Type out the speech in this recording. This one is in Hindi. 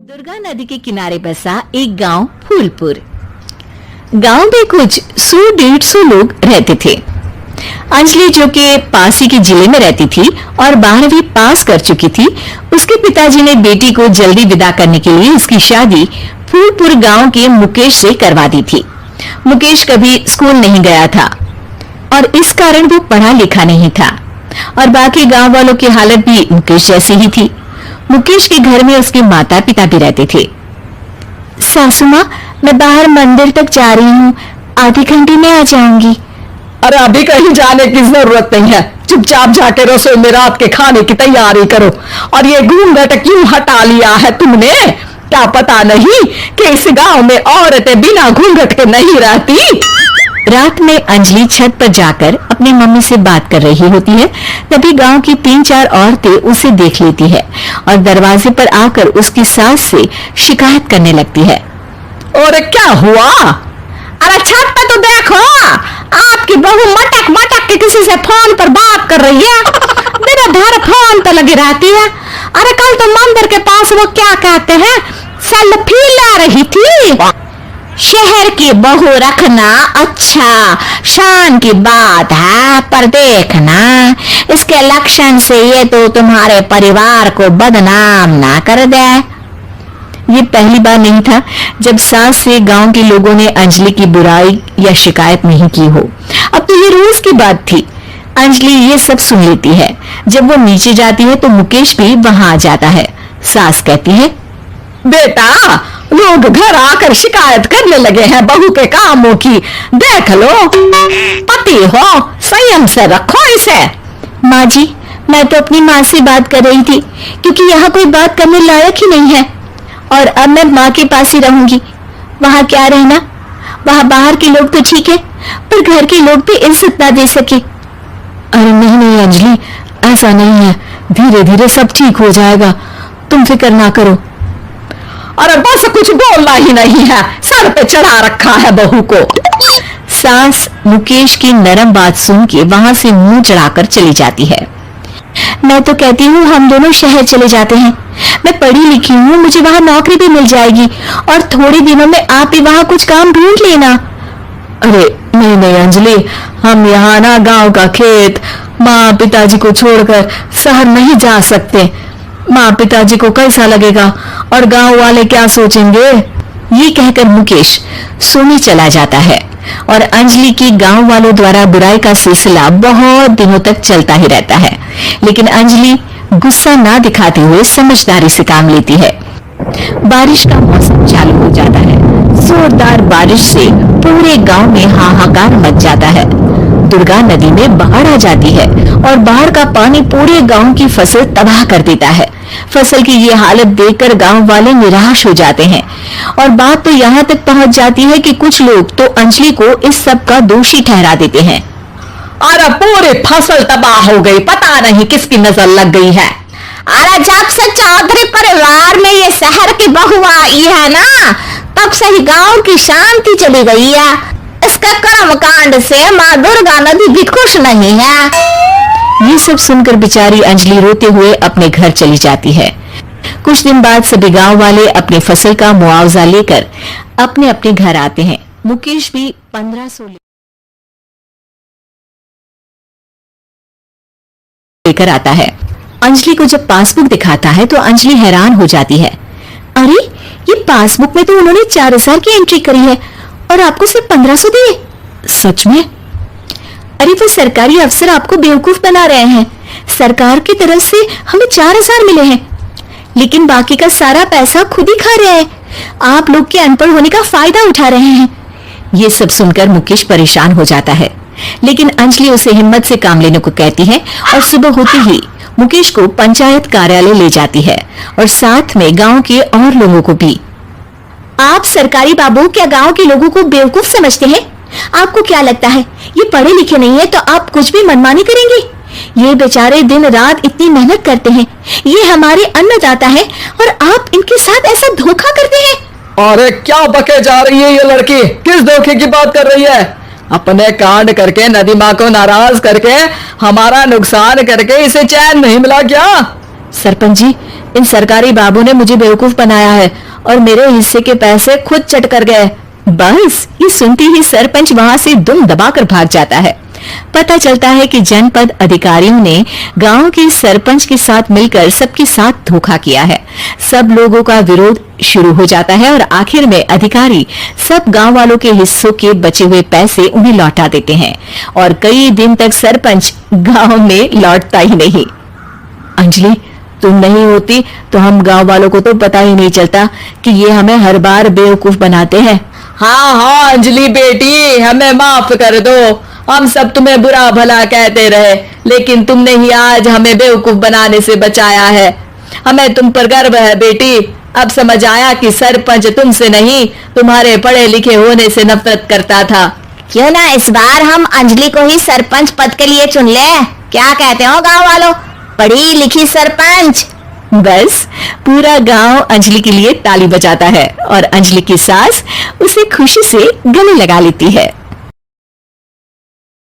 दुर्गा नदी के किनारे बसा एक गांव फूलपुर। गांव में कुछ 100-150 लोग रहते थे। अंजलि, जो कि पास ही के जिले में रहती थी और 12वीं पास कर चुकी थी, उसके पिताजी ने बेटी को जल्दी विदा करने के लिए उसकी शादी फूलपुर गांव के मुकेश से करवा दी थी। मुकेश कभी स्कूल नहीं गया था और इस कारण वो पढ़ा लिखा नहीं था और बाकी गांव वालों की हालत भी मुकेश जैसी ही थी। मुकेश के घर में उसके माता पिता भी रहते थे। सासू माँ, मैं बाहर मंदिर तक जा रही हूँ, आधे घंटे में आ जाऊंगी। अरे अभी कहीं जाने की जरूरत नहीं है, चुपचाप जाके रसोई में रात के खाने की तैयारी करो। और ये घूंघट क्यों हटा लिया है तुमने? क्या पता नहीं कि इस गांव में औरतें बिना घूंघट के नहीं रहती। रात में अंजलि छत पर जाकर अपनी मम्मी से बात कर रही होती है, तभी गांव की 3-4 औरतें उसे देख लेती है और दरवाजे पर आकर उसकी सास से शिकायत करने लगती है। और क्या हुआ? अरे छत पे तो देखो, आपकी बहू मटक मटक के किसी से फोन पर बात कर रही है। मेरा धर फोन पे लगी रहती है। अरे कल तो मंदिर के पास वो क्या कहते हैं, सेल्फी ले रही थी। शहर की बहू रखना अच्छा शान की बात है, पर देखना इसके लक्षण से ये तो तुम्हारे परिवार को बदनाम ना कर दे। ये पहली बार नहीं था जब सास से गांव के लोगों ने अंजलि की बुराई या शिकायत नहीं की हो। अब तो ये रोज की बात थी। अंजलि ये सब सुन लेती है। जब वो नीचे जाती है तो मुकेश भी वहां आ जाता है। सास कहती है, बेटा, लोग घर आकर शिकायत करने लगे हैं बहू के कामों की, देख लो। पति हो, संयम से रखो इसे। माँ जी, मैं तो अपनी माँ से बात कर रही थी क्योंकि यहाँ कोई बात करने लायक ही नहीं है और अब मैं माँ के पास ही रहूंगी। वहाँ क्या रहना, वहाँ बाहर के लोग तो ठीक है पर घर के लोग भी इज्जत ना दे सके। अरे नहीं नहीं अंजलि, ऐसा नहीं है, धीरे धीरे सब ठीक हो जाएगा, तुम फिक्र ना करो। अरे बस कुछ बोलना ही नहीं है, सर पे चढ़ा रखा है बहू को। सास मुकेश की नरम बात सुन के वहां से मुंह चढ़ाकर चली जाती है। मैं तो कहती हूँ हम दोनों शहर चले जाते हैं। मैं पढ़ी लिखी हूँ, मुझे वहाँ नौकरी भी मिल जाएगी और थोड़े दिनों में आप भी वहाँ कुछ काम ढूंढ लेना। अरे नहीं नहीं अंजलि, हम यहाँ ना गांव का खेत, माँ पिताजी को छोड़कर शहर नहीं जा सकते। माँ पिताजी को कैसा लगेगा और गांव वाले क्या सोचेंगे? ये कहकर मुकेश सोने चला जाता है और अंजलि की गांव वालों द्वारा बुराई का सिलसिला बहुत दिनों तक चलता ही रहता है। लेकिन अंजलि गुस्सा ना दिखाते हुए समझदारी से काम लेती है। बारिश का मौसम चालू हो जाता है। जोरदार बारिश से पूरे गांव में हाहाकार मच जाता है। दुर्गा नदी में बाढ़ आ जाती है और बाढ़ का पानी पूरे गांव की फसल तबाह कर देता है। फसल की ये हालत देखकर गांव वाले निराश हो जाते हैं और बात तो यहाँ तक पहुँच जाती है कि कुछ लोग तो अंजलि को इस सब का दोषी ठहरा देते हैं। अरे पूरी फसल तबाह हो गई, पता नहीं किसकी नजर लग गई है। अरे जब से चौधरी परिवार में ये शहर की बहू आई है ना, तब से ही गांव की शांति चली गई है। इसके कर्म कांड से माँ दुर्गा नदी भी खुश नहीं है। ये सब सुनकर बेचारी अंजलि रोते हुए अपने घर चली जाती है। कुछ दिन बाद सभी गांव वाले अपने फसल का मुआवजा लेकर अपने अपने घर आते हैं। मुकेश भी 1500 लेकर आता है। अंजलि को जब पासबुक दिखाता है तो अंजलि हैरान हो जाती है। अरे, ये पासबुक में तो उन्होंने 4000 की एंट्री करी है और आपको सिर्फ 1500 दिए। सच में? अरे वो सरकारी अफसर आपको बेवकूफ बना रहे हैं। सरकार की तरफ से हमें 4000 मिले हैं, लेकिन बाकी का सारा पैसा खुद ही खा रहे हैं। आप लोग के अनपढ़ होने का फायदा उठा रहे हैं। ये सब सुनकर मुकेश परेशान हो जाता है, लेकिन अंजलि उसे हिम्मत से काम लेने को कहती है और सुबह होते ही मुकेश को पंचायत कार्यालय ले जाती है और साथ में गांव के और लोगों को भी। आप सरकारी बाबू क्या गांव के लोगों को बेवकूफ समझते हैं? आपको क्या लगता है ये पढ़े लिखे नहीं है तो आप कुछ भी मनमानी करेंगे? ये बेचारे दिन रात इतनी मेहनत करते हैं, ये हमारे अन्नदाता है और आप इनके साथ ऐसा धोखा करते हैं। अरे क्या बके जा रही है ये लड़की? किस धोखे की बात कर रही है? अपने कांड करके नदी माँ को नाराज करके हमारा नुकसान करके इसे चैन नहीं मिला क्या? सरपंच जी, इन सरकारी बाबू ने मुझे बेवकूफ बनाया है और मेरे हिस्से के पैसे खुद चट कर गए। बस ये सुनती ही सरपंच वहां से दुम दबाकर भाग जाता है। पता चलता है कि जनपद अधिकारियों ने गांव के सरपंच के साथ मिलकर सबके साथ धोखा किया है। सब लोगों का विरोध शुरू हो जाता है और आखिर में अधिकारी सब गांव वालों के हिस्सों के बचे हुए पैसे उन्हें लौटा देते हैं और कई दिन तक सरपंच गांव में लौटता ही नहीं। अंजलि, तुम नहीं होती तो हम गांव वालों को तो पता ही नहीं चलता कि ये हमें हर बार बेवकूफ बनाते हैं। हाँ अंजलि बेटी, हमें माफ कर दो। हम सब तुम्हें बुरा भला कहते रहे, लेकिन तुमने ही आज हमें बेवकूफ बनाने से बचाया है। हमें तुम पर गर्व है बेटी। अब समझ आया कि सरपंच तुमसे नहीं, तुम्हारे पढ़े लिखे होने से नफरत करता था। क्यों ना इस बार हम अंजलि को ही सरपंच पद के लिए चुन ले। क्या कहते हो गांव वालों? पढ़ी लिखी सरपंच। बस पूरा गांव अंजलि के लिए ताली बजाता है और अंजलि की सास उसे खुशी से गले लगा लेती है।